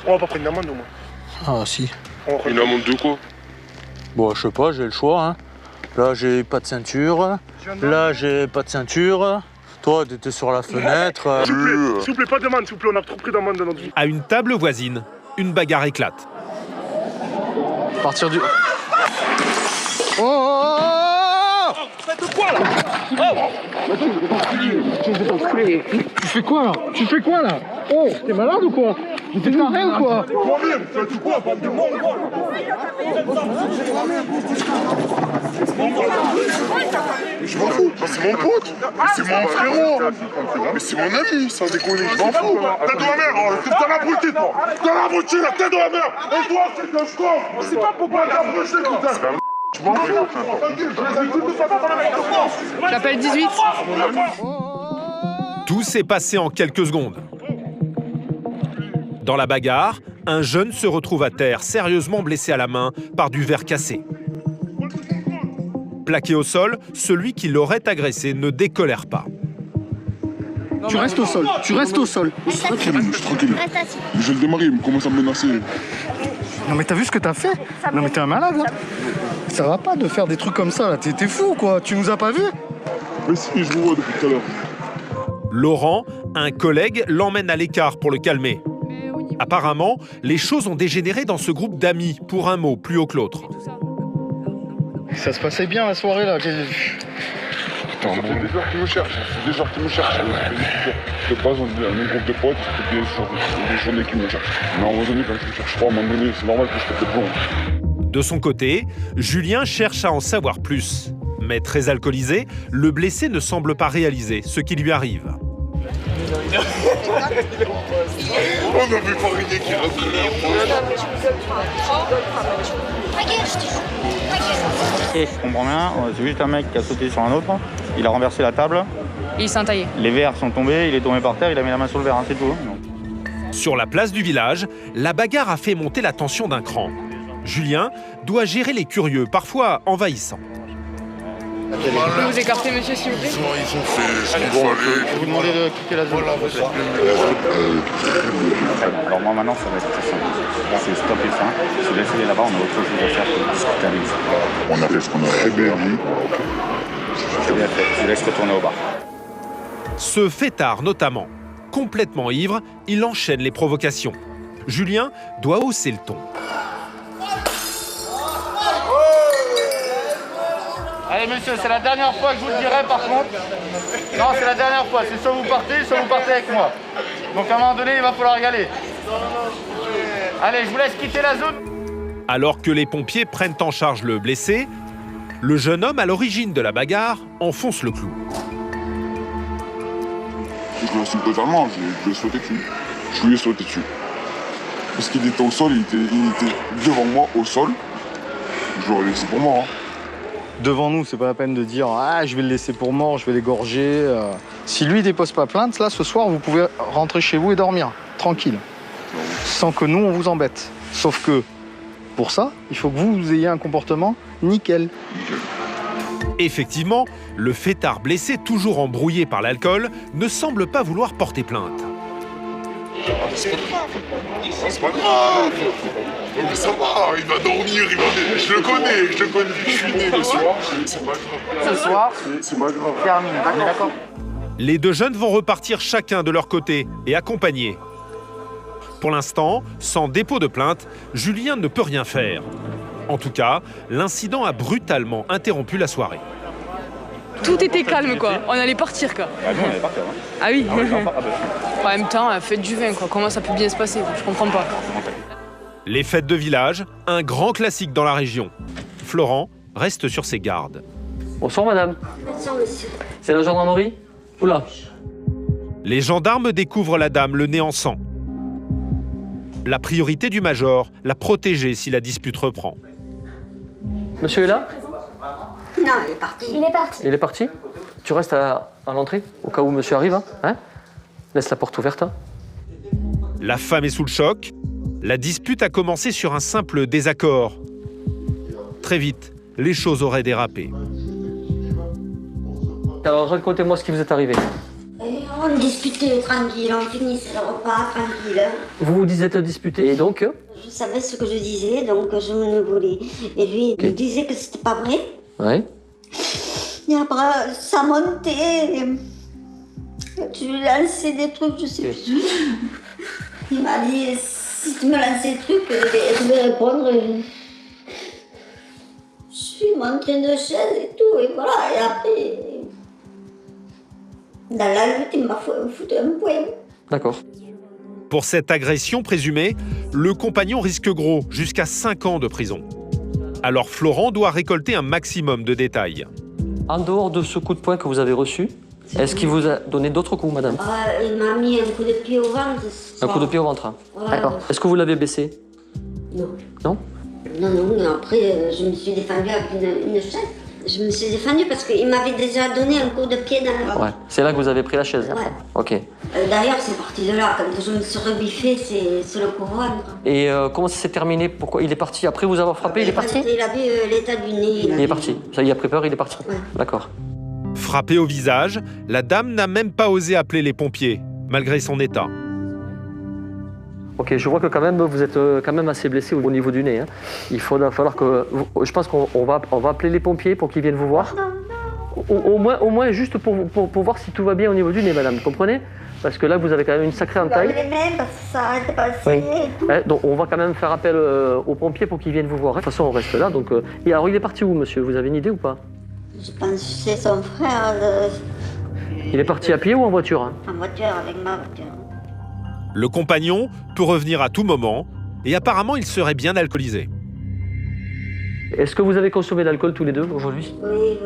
On va pas prendre une amende au moins. Ah si. Une amende de quoi? Bon, je sais pas, j'ai le choix. Hein. Là, j'ai pas de ceinture. Là, j'ai pas de ceinture. Toi, t'étais sur la fenêtre. S'il vous plaît, pas d'amende, s'il vous plaît, on a trop pris d'amende dans notre vie. À une table voisine, une bagarre éclate. À partir du... Oh, Faites quoi là? tu fais quoi là? Tu fais quoi là? Oh, t'es malade ou quoi? T'es taré ou quoi? Toi-même, faites quoi? Bande de mongols. Je m'en fous, c'est mon pote, c'est mon frérot, mais c'est mon ami, sans déconner, je m'en fous. Tête de la mer, t'es dans la brutine, toi. Dans la brutine, la tête de la mer. Et toi, c'est que je compte. C'est pas pourquoi t'as brûlé, putain. Je m'en fous. J'appelle 18. Tout s'est passé en quelques secondes. Dans la bagarre, un jeune se retrouve à terre, sérieusement blessé à la main par du verre cassé. Plaqué au sol, celui qui l'aurait agressé ne décolère pas. Tu restes au sol, tu restes au sol. Tranquille, je suis tranquille. Je vais le démarrer, il me commence à me menacer. Non mais t'as vu ce que t'as fait? Non mais t'es un malade là. Ça va pas de faire des trucs comme ça là, t'es fou quoi, tu nous as pas vus? Mais si, je vous vois depuis tout à l'heure. Laurent, un collègue, l'emmène à l'écart pour le calmer. Apparemment, les choses ont dégénéré dans ce groupe d'amis, pour un mot plus haut que l'autre. Ça se passait bien la soirée là. Putain, ça fait des heures qu'ils me cherchent. C'est des heures qu'ils me cherchent. De base, on est un groupe de potes, c'est des journées qu'ils me cherchent. Mais à un moment donné, quand je me cherche pas, à un moment donné, c'est normal que je fasse des plombs. De son côté, Julien cherche à en savoir plus. Mais très alcoolisé, le blessé ne semble pas réaliser ce qui lui arrive. On avait parié qu'il rentrait. Je comprends bien, c'est juste un mec qui a sauté sur un autre, il a renversé la table. Il s'est entaillé. Les verres sont tombés, il est tombé par terre, il a mis la main sur le verre, hein, c'est tout. Sur la place du village, la bagarre a fait monter la tension d'un cran. Julien doit gérer les curieux, parfois envahissants. Vous pouvez vous écarter, monsieur, s'il vous plaît? Ils ont fait ce qu'il fallait. Je vais vous demander de quitter la zone. Alors moi maintenant, ça va être très simple. C'est stop et fin. Si vous laissez là-bas, on a autre chose à faire que de discuter avec vous. On a fait ce qu'on a très bien dit. C'est bien fait, je vous laisse retourner au bar. Ce fêtard notamment, complètement ivre, il enchaîne les provocations. Julien doit hausser le ton. Allez monsieur, c'est la dernière fois que je vous le dirai par contre. Non, c'est la dernière fois, c'est soit vous partez avec moi. Donc à un moment donné, il va falloir y aller. Allez, je vous laisse quitter la zone. Alors que les pompiers prennent en charge le blessé, le jeune homme à l'origine de la bagarre enfonce le clou. Je le laisse totalement, je lui ai sauté dessus. Je lui ai sauté dessus. Parce qu'il était au sol, il était devant moi au sol. Je l'aurais laissé pour moi. Hein. Devant nous, c'est pas la peine de dire ah je vais le laisser pour mort, je vais l'égorger. Si lui dépose pas plainte, là ce soir vous pouvez rentrer chez vous et dormir tranquille, sans que nous on vous embête. Sauf que pour ça, il faut que vous ayez un comportement nickel. Effectivement, le fêtard blessé, toujours embrouillé par l'alcool, ne semble pas vouloir porter plainte. C'est pas grave. Mais ça va, il va dormir, je le connais, je suis né le soir, c'est pas grave. Ce soir, C'est pas grave. termine, on est d'accord? Les deux jeunes vont repartir chacun de leur côté et accompagnés. Pour l'instant, sans dépôt de plainte, Julien ne peut rien faire. En tout cas, l'incident a brutalement interrompu la soirée. Tout était calme, quoi. On allait partir, quoi. Ah nous on est parti, hein. Ah oui. Ah bah, En même temps, faites du vin, quoi. Comment ça peut bien se passer? Je comprends pas. Les fêtes de village, un grand classique dans la région. Florent reste sur ses gardes. Bonsoir madame. Bonsoir monsieur. C'est la gendarmerie? Oula. Les gendarmes découvrent la dame, le nez en sang. La priorité du major, la protéger si la dispute reprend. Monsieur est là? Non, il est parti. Il est parti. Il est parti? Tu restes à l'entrée au cas où monsieur arrive, hein? Laisse la porte ouverte. Hein? La femme est sous le choc. La dispute a commencé sur un simple désaccord. Très vite, les choses auraient dérapé. Alors racontez-moi ce qui vous est arrivé. Et On discutait tranquille, on finissait le repas tranquille. Vous vous êtes disputé et donc Je savais ce que je disais, donc je me voulais. Et lui, il me disait que c'était pas vrai. Ouais. Et après, ça montait. Tu lui lançais des trucs, je sais plus. Il m'a dit, si tu me lançais des trucs, je vais répondre. Je suis montré une chaise et tout, et voilà. Et après, dans la lutte, il m'a foutu un poing. D'accord. Pour cette agression présumée, le compagnon risque gros, jusqu'à 5 ans de prison. Alors Florent doit récolter un maximum de détails. En dehors de ce coup de poing que vous avez reçu, est-ce qu'il vous a donné d'autres coups, madame? Il m'a mis un coup de pied au ventre. Un coup de pied au ventre. Ouais. D'accord. Est-ce que vous l'avez blessé? Non. Non? Non, mais après, je me suis défendue avec une chaise. Je me suis défendue parce qu'il m'avait déjà donné un coup de pied dans le ventre. Ouais. C'est là que vous avez pris la chaise? Ouais. Ok. D'ailleurs, c'est parti de là. Quand je me suis rebiffée, c'est le couronne. Et comment ça s'est terminé? Pourquoi il est parti? Après vous avoir frappé, il est parti? Il a vu l'état du nez. Il est parti. Ça y a pris peur, il est parti. Ouais. D'accord. Frappée au visage, la dame n'a même pas osé appeler les pompiers, malgré son état. Ok, je vois que quand même vous êtes quand même assez blessé au niveau du nez. Hein. Il va falloir que... Je pense qu'on va appeler les pompiers pour qu'ils viennent vous voir. Au moins juste pour voir si tout va bien au niveau du nez, madame, vous comprenez? Parce que là, vous avez quand même une sacrée entaille. Les mains, parce que ça arrête pas de saigner. Ouais, donc on va quand même faire appel aux pompiers pour qu'ils viennent vous voir. De toute façon, on reste là. Donc, et alors, il est parti où, monsieur? Vous avez une idée ou pas? Je pense que c'est son frère. Il est parti à pied ou en voiture? Hein? En voiture, avec ma voiture. Le compagnon peut revenir à tout moment et apparemment il serait bien alcoolisé. Est-ce que vous avez consommé de l'alcool tous les deux aujourd'hui? Oui,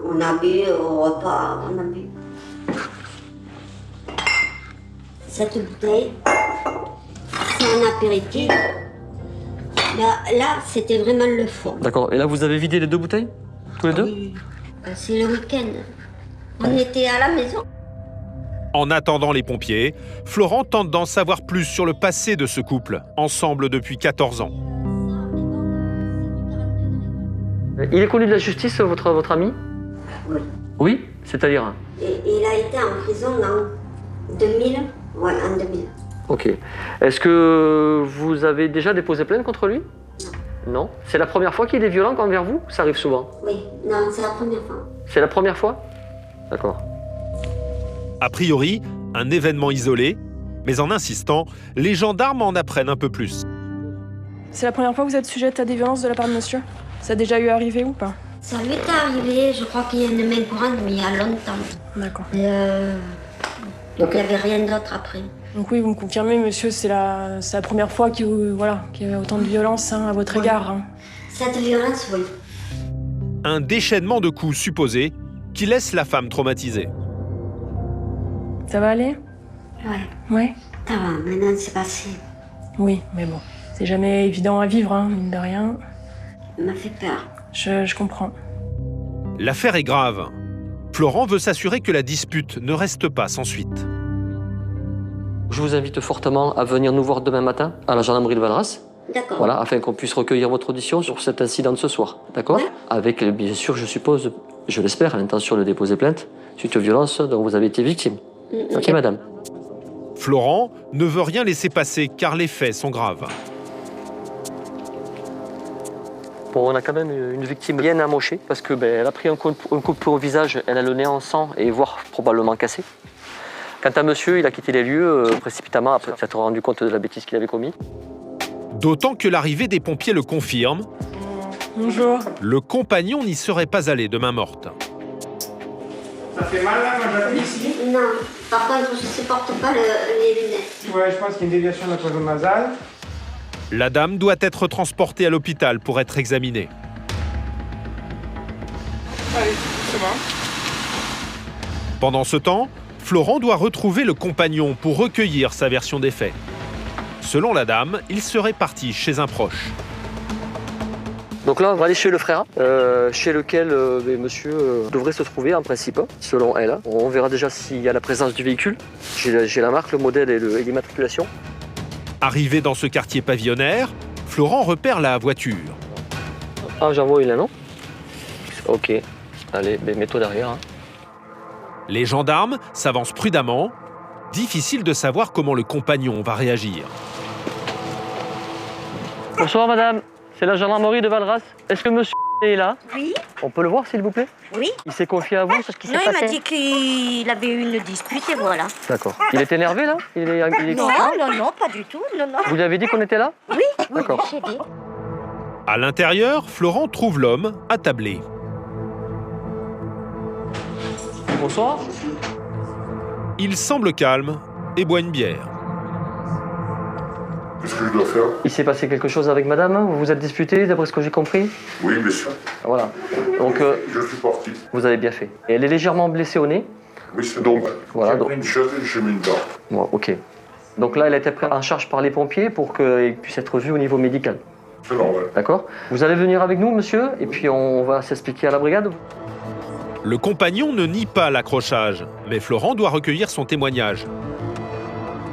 on a bu au repas, on a bu. Cette bouteille, c'est un apéritif. Là c'était vraiment le fond. D'accord. Et là, vous avez vidé les deux bouteilles? Tous les deux? Oui. C'est le week-end. On était à la maison. En attendant les pompiers, Florent tente d'en savoir plus sur le passé de ce couple, ensemble depuis 14 ans. Il est connu de la justice, votre ami? Oui. Oui? C'est-à-dire? Et il a été en prison en 2000. Ouais, en 2000. Ok. Est-ce que vous avez déjà déposé plainte contre lui? Non. C'est la première fois qu'il est violent envers vous? Ça arrive souvent? Oui, non, c'est la première fois. C'est la première fois? D'accord. A priori, un événement isolé, mais en insistant, les gendarmes en apprennent un peu plus. C'est la première fois que vous êtes sujette à des violences de la part de monsieur? Ça a déjà eu arrivé ou pas? Ça lui est arrivé, je crois qu'il y a une main courante, mais il y a longtemps. D'accord. Donc il n'y avait rien d'autre après. Donc oui, vous me confirmez, monsieur, c'est la première fois qu'il y a autant de violence à votre égard. Hein. Cette violence, oui. Un déchaînement de coups supposés qui laisse la femme traumatisée. Ça va aller? Ouais. Ouais. Ça va, maintenant c'est passé. Oui, mais bon, c'est jamais évident à vivre, hein, mine de rien. Il m'a fait peur. Je comprends. L'affaire est grave. Florent veut s'assurer que la dispute ne reste pas sans suite. Je vous invite fortement à venir nous voir demain matin à la gendarmerie de Valras. D'accord. Voilà, afin qu'on puisse recueillir votre audition sur cet incident de ce soir. D'accord? Ouais. Avec, bien sûr, je suppose, je l'espère, l'intention de déposer plainte suite aux violences dont vous avez été victime. Ok, madame? Florent ne veut rien laisser passer car les faits sont graves. Bon, on a quand même une victime bien amochée parce que elle a pris un coup de poing au visage, elle a le nez en sang et voire probablement cassé. Quant à monsieur, il a quitté les lieux précipitamment après s'être rendu compte de la bêtise qu'il avait commise. D'autant que l'arrivée des pompiers le confirme. Bonjour. Le compagnon n'y serait pas allé de main morte. Ça fait mal là, quand j'appuie ici? Non, par contre, je ne supporte pas les lunettes. Ouais, je pense qu'il y a une déviation de la cloison nasale. La dame doit être transportée à l'hôpital pour être examinée. Allez, c'est bon. Pendant ce temps, Florent doit retrouver le compagnon pour recueillir sa version des faits. Selon la dame, il serait parti chez un proche. Donc là, on va aller chez le frère, chez lequel monsieur devrait se trouver en principe, selon elle. On verra déjà s'il y a la présence du véhicule. J'ai la marque, le modèle et l'immatriculation. Arrivé dans ce quartier pavillonnaire, Florent repère la voiture. Ah, j'en vois une là, non? Ok. Allez, mets-toi derrière. Hein. Les gendarmes s'avancent prudemment. Difficile de savoir comment le compagnon va réagir. Bonsoir madame, c'est la gendarmerie de Valras. Est-ce que monsieur est là? Oui, On peut le voir s'il vous plaît? oui. Il s'est confié à vous sur ce qui s'est Non, il passé? m'a dit qu'il avait eu une dispute et voilà. D'accord. Il est énervé là? Il est... Non, non, non, pas du tout. Non, non. Vous lui avez dit qu'on était là? Oui, oui, D'accord. j'ai dit. À l'intérieur, Florent trouve l'homme attablé. Bonsoir. Il semble calme et boit une bière. Qu'est-ce que je dois faire? Il s'est passé quelque chose avec madame? Vous vous êtes disputé d'après ce que j'ai compris? Oui, bien sûr. Voilà. Donc Je suis parti. vous avez bien fait. Et elle est légèrement blessée au nez? Oui, c'est donc. Voilà, J'ai donc- pris une chaise et j'ai mis une dent. Bon, ok. Donc là, elle a été prise en charge par les pompiers pour qu'elle puisse être vue au niveau médical. C'est normal. D'accord? Vous allez venir avec nous, monsieur, et puis on va s'expliquer à la brigade. Le compagnon ne nie pas l'accrochage, mais Florent doit recueillir son témoignage.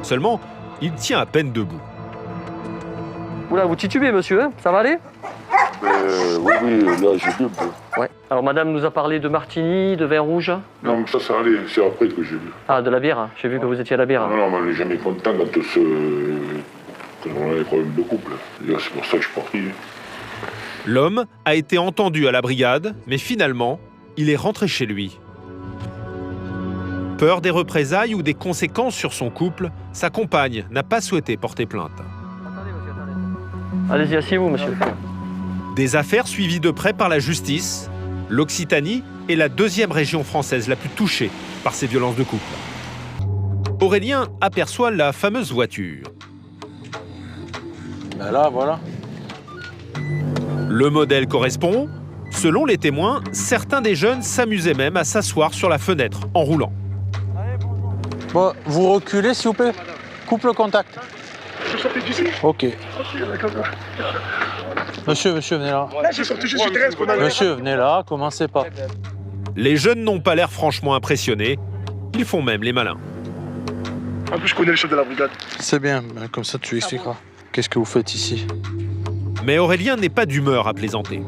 Seulement, il tient à peine debout. Oula, vous titubez, monsieur, hein? Ça va aller? Oui, là, j'ai vu un peu. Ouais. Alors, madame nous a parlé de martini, de vin rouge. Non, mais ça allait, c'est après que j'ai vu. Ah, de la bière, hein. J'ai vu que vous étiez à la bière. Non, non, mais on n'est jamais content quand on a des problèmes de couple. Et là, c'est pour ça que je suis parti. L'homme a été entendu à la brigade, mais finalement, il est rentré chez lui. Peur des représailles ou des conséquences sur son couple, sa compagne n'a pas souhaité porter plainte. Allez-y, asseyez-vous, monsieur. Des affaires suivies de près par la justice, l'Occitanie est la deuxième région française la plus touchée par ces violences de couple. Aurélien aperçoit la fameuse voiture. Ben là, voilà. Le modèle correspond. Selon les témoins, certains des jeunes s'amusaient même à s'asseoir sur la fenêtre en roulant. Bon, vous reculez, s'il vous plaît. Coupe le contact. Je sortais d'ici. Ok. Ok, d'accord. Monsieur, venez là. Là, j'ai sorti juste Thérèse qu'on a. Monsieur, venez là, commencez pas. Les jeunes n'ont pas l'air franchement impressionnés. Ils font même les malins. En plus, je connais le chef de la brigade. C'est bien, ben, comme ça tu lui expliqueras. Qu'est-ce que vous faites ici? Mais Aurélien n'est pas d'humeur à plaisanter.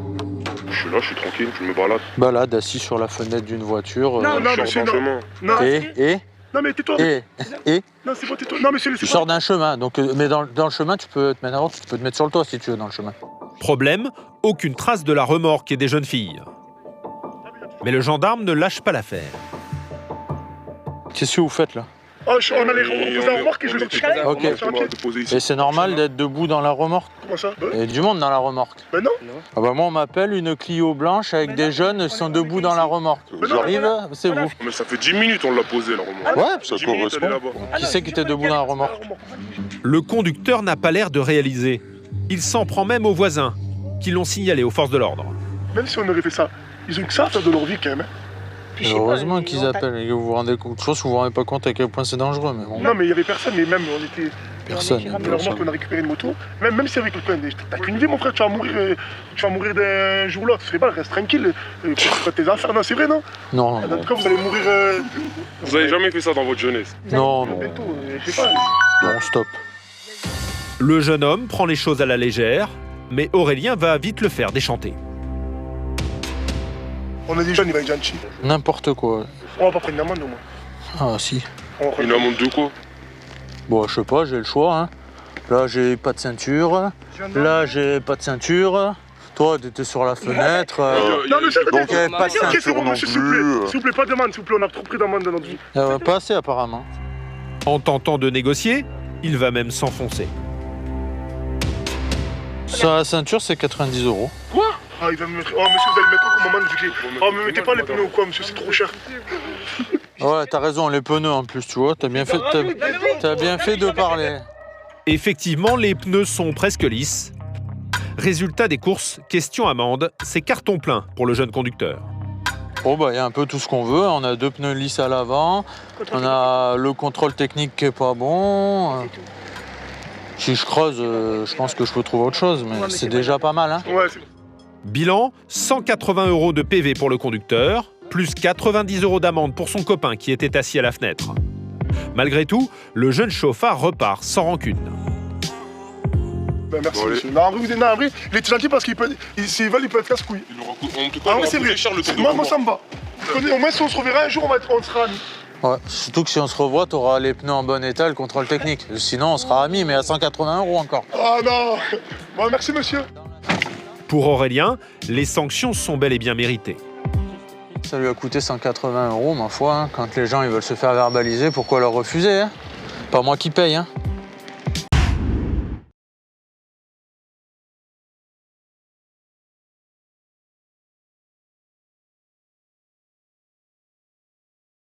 Je suis là, je suis tranquille, je me balade. Balade assis sur la fenêtre d'une voiture. Non, non, je monsieur, sors non. d'un chemin. Non, Et non, mais tais-toi. Et Non, c'est bon, tais-toi. Non, monsieur, tu sors d'un chemin. Donc, mais dans le chemin, tu peux te mettre avant, tu peux te mettre sur le toit si tu veux dans le chemin. Problème, aucune trace de la remorque et des jeunes filles. Mais le gendarme ne lâche pas l'affaire. Qu'est-ce que vous faites là? Oh, on allait reposer la remorque et je vais sortir. Ok. Et c'est normal d'être debout dans la remorque? Comment ça? Il y a du monde dans la remorque. Ben non. Ah bah moi on m'appelle une Clio blanche avec des jeunes qui sont debout dans la remorque. J'arrive, c'est vous. Mais ça fait 10 minutes on l'a posé, la remorque. Ouais, ça 10 minutes, elle est correspond. là-bas. Qui c'est qui était debout dans la remorque? Le conducteur n'a pas l'air de réaliser. Il s'en prend même aux voisins, qui l'ont signalé aux forces de l'ordre. Même si on aurait fait ça, ils ont que ça à faire de leur vie quand même. Heureusement qu'ils appellent, vous vous rendez compte. Je pense que vous vous rendez pas compte à quel point c'est dangereux, mais bon. Non, mais il y avait personne, mais même on était. Personne. La remorque, on a récupéré une moto. Même s'il y avait quelqu'un, t'as qu'une vie, mon frère, tu vas mourir d'un jour ou l'autre. C'est pas, reste tranquille. Fais tes affaires, non, c'est vrai, non? Non, En tout cas, vous allez mourir. Vous avez jamais fait ça dans votre jeunesse? non, Bientôt, je sais pas. non, stop. Le jeune homme prend les choses à la légère, mais Aurélien va vite le faire déchanter. On est des jeunes, il va être gentil. N'importe quoi. On va pas prendre une amende, au moins. Ah si. On va Une amende de quoi? Bon, je sais pas, j'ai le choix. Hein. Là, j'ai pas de ceinture. Là, j'ai pas de ceinture. Toi, t'étais sur la fenêtre. Non, mais c'est Donc, il n'y avait pas de Ok, c'est ceinture bon, non monsieur, s'il vous plus. plaît. S'il vous plaît, pas de demande, s'il vous plaît, on a trop pris d'amende dans notre vie. Pas assez, apparemment. En tentant de négocier, il va même s'enfoncer. Sur la ceinture, c'est 90 €. Quoi? Ah, il va me mettre. Oh, monsieur, vous allez me mettre quoi comme amende, vu que. Oh, me mettez pas les pneus ou quoi, monsieur, c'est trop cher. Ouais, t'as raison, les pneus en plus, tu vois. T'as bien fait de parler. Effectivement, les pneus sont presque lisses. Résultat des courses, question amende, c'est carton plein pour le jeune conducteur. Bon, bah, il y a un peu tout ce qu'on veut. On a 2 pneus lisses à l'avant. On a le contrôle technique qui est pas bon. Si je creuse, je pense que je peux trouver autre chose, mais c'est déjà pas mal, hein. Ouais, c'est. Bilan, 180 € de PV pour le conducteur, plus 90 € d'amende pour son copain qui était assis à la fenêtre. Malgré tout, le jeune chauffard repart sans rancune. Ben, merci, Bon, monsieur. Non, en vrai, il est gentil parce qu'il peut. S'il veut, il peut être casse-couille. En tout cas, Ah, il oui, c'est aura vrai. coûté cher le tour de Moi, remorque. ça me va. te connais, au moins si on se reverra un jour, on sera amis. Ouais, surtout que si on se revoit, tu auras les pneus en bon état, le contrôle technique. Sinon, on sera amis, mais à 180 € encore. Ah non. Bon, merci monsieur. Pour Aurélien, les sanctions sont bel et bien méritées. Ça lui a coûté 180 €, ma foi. Hein. Quand les gens ils veulent se faire verbaliser, pourquoi leur refuser hein? Pas moi qui paye. Hein.